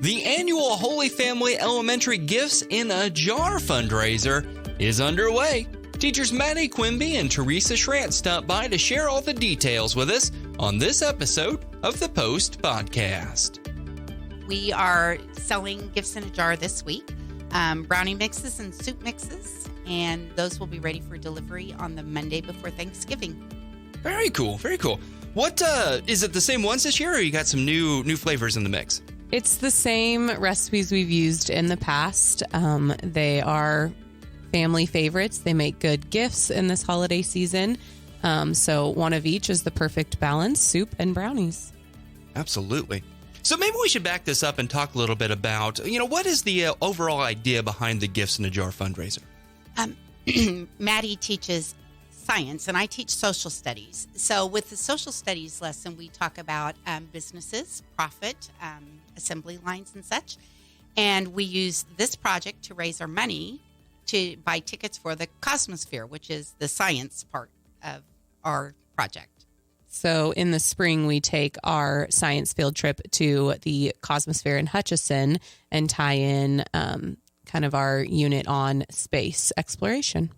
The annual Holy Family Elementary Gifts in a Jar fundraiser is underway. Teachers Maddy, Quimby, and Teresa Schrant stopped by to share all the details with us on this episode of the Post Podcast. We are selling gifts in a jar this week, brownie mixes and soup mixes, and those will be ready for delivery on the Monday before Thanksgiving. Very cool, very cool. What is it the same ones this year, or you got some new flavors in the mix? It's the same recipes we've used in the past. They are family favorites. They make good gifts in this holiday season. So one of each is the perfect balance, soup and brownies. Absolutely. So maybe we should back this up and talk a little bit about, what is the overall idea behind the Gifts in a Jar fundraiser? Maddy teaches science and I teach social studies. So with the social studies lesson, we talk about businesses, profit, assembly lines and such. And we use this project to raise our money to buy tickets for the Cosmosphere, which is the science part of our project. So in the spring, we take our science field trip to the Cosmosphere in Hutchinson and tie in kind of our unit on space exploration.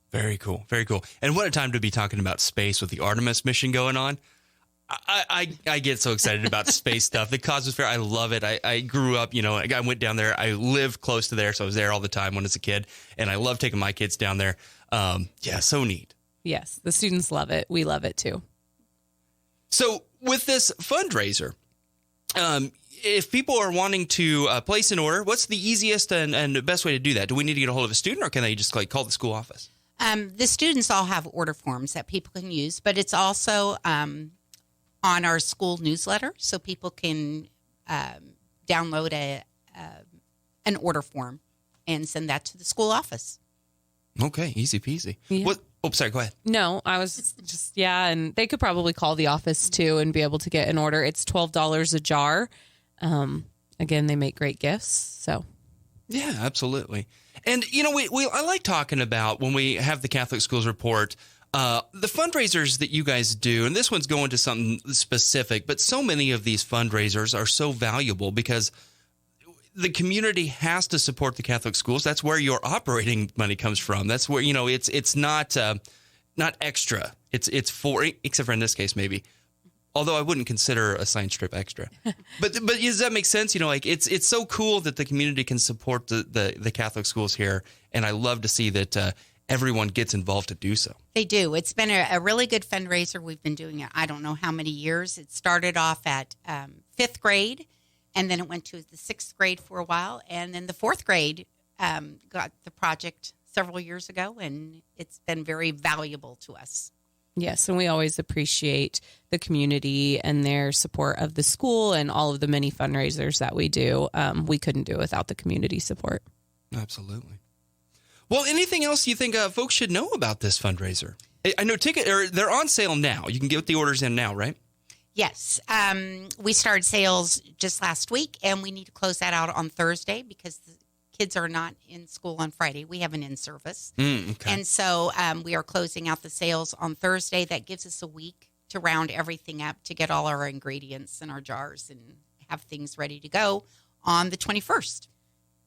Very cool. Very cool. And what a time to be talking about space with the Artemis mission going on. I get so excited about space stuff. The Cosmosphere, I love it. I grew up, I went down there. I lived close to there, so I was there all the time when I was a kid. And I love taking my kids down there. So neat. Yes, the students love it. We love it too. So with this fundraiser, if people are wanting to place an order, what's the easiest and best way to do that? Do we need to get a hold of a student, or can they just call the school office? The students all have order forms that people can use, but it's also on our school newsletter, so people can download an order form and send that to the school office. Okay, easy peasy. Yeah. What? Oh, sorry, go ahead. No, I was just, and they could probably call the office too and be able to get an order. It's $12 a jar. Again, they make great gifts, so. Yeah, absolutely. And, I like talking about when we have the Catholic Schools Report, the fundraisers that you guys do, and this one's going to something specific, but so many of these fundraisers are so valuable because the community has to support the Catholic schools. That's where your operating money comes from. That's where, it's not extra. It's for, except for in this case, maybe. Although I wouldn't consider a science trip extra. But does that make sense? It's so cool that the community can support the Catholic schools here. And I love to see that everyone gets involved to do so. They do. It's been a really good fundraiser. We've been doing it, I don't know how many years. It started off at fifth grade. And then it went to the sixth grade for a while. And then the fourth grade got the project several years ago. And it's been very valuable to us. Yes, and we always appreciate the community and their support of the school and all of the many fundraisers that we do. We couldn't do it without the community support. Absolutely. Well, anything else you think folks should know about this fundraiser? I know they're on sale now. You can get the orders in now, right? Yes. We started sales just last week, and we need to close that out on Thursday because the kids are not in school on Friday. We have an in-service. Okay. And so we are closing out the sales on Thursday. That gives us a week to round everything up, to get all our ingredients in our jars and have things ready to go on the 21st.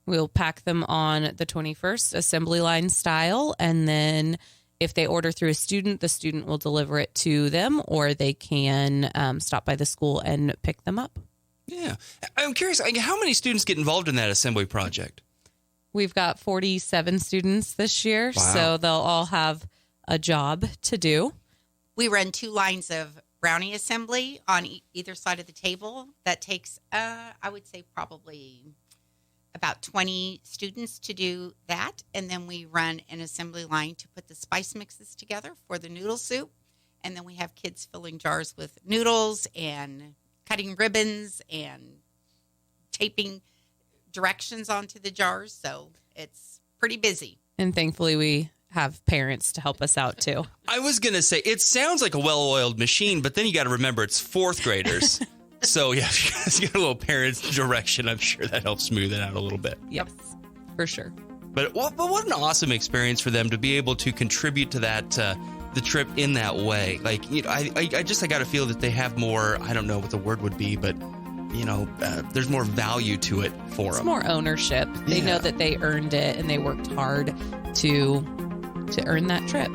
We'll pack them on the 21st, assembly line style, and then if they order through a student, the student will deliver it to them, or they can stop by the school and pick them up. Yeah. I'm curious, how many students get involved in that assembly project? We've got 47 students this year, Wow. So they'll all have a job to do. We run 2 lines of brownie assembly on either side of the table. That takes, I would say, probably about 20 students to do that. And then we run an assembly line to put the spice mixes together for the noodle soup. And then we have kids filling jars with noodles and cutting ribbons and taping directions onto the jars. So it's pretty busy. And thankfully we have parents to help us out too. I was going to say, it sounds like a well-oiled machine, but then you got to remember it's 4th graders. So, yeah, if you guys get a little parent's direction, I'm sure that helps smooth it out a little bit. Yes, for sure. But what an awesome experience for them to be able to contribute to that, the trip in that way. Like, I got to feel that they have more, I don't know what the word would be, but there's more value to it for It's them. more ownership. They know that they earned it and they worked hard to earn that trip.